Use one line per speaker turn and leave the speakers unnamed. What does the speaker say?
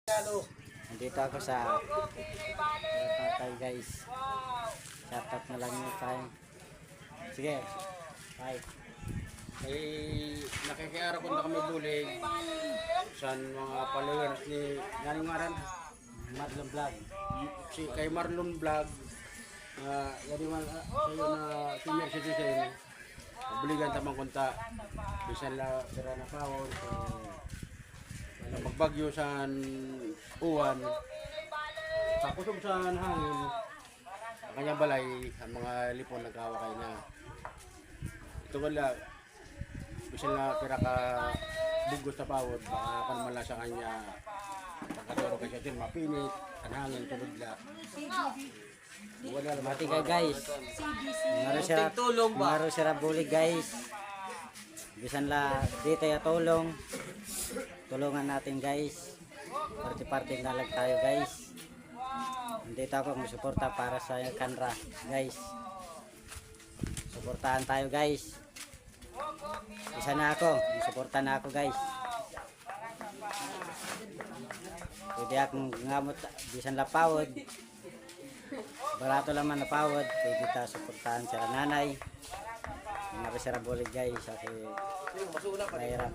Nandito ako sa tatay guys. Shoutout na lang nyo tayo. Sige. Bye.
Ay nakikiara ko na kami bulig sa mga followers ni Galing Maran
Marlon Vlog.
si kay Marlon Vlog yan naman sa'yo na senior citizen obligan tamang kunta bisan la sira na pawon na magbagyo sa uwan sa kusog sa hangin ang kanyang balay ang mga lipon nagkawakay na ito wala bisan na pira ka bugos sa pawod baka panmala sa kanya pagkaturo kay siya din mapinit ang hangin tulog la wala naman
Mati ka guys. Maro sira bulig guys. Bisan la dito ya tulong. Tulungan natin guys. Party-party na lang tayo guys. Nandito ako magsuporta para sa Kanra guys. Suportahan tayo guys. Isa na ako, suporta na ako guys. Pwede akong ngamot, bisan lapawod. Barato lang man napawod, pwede ta suportahan sila nanay. Mga sira bulig guys, kasi mahirap.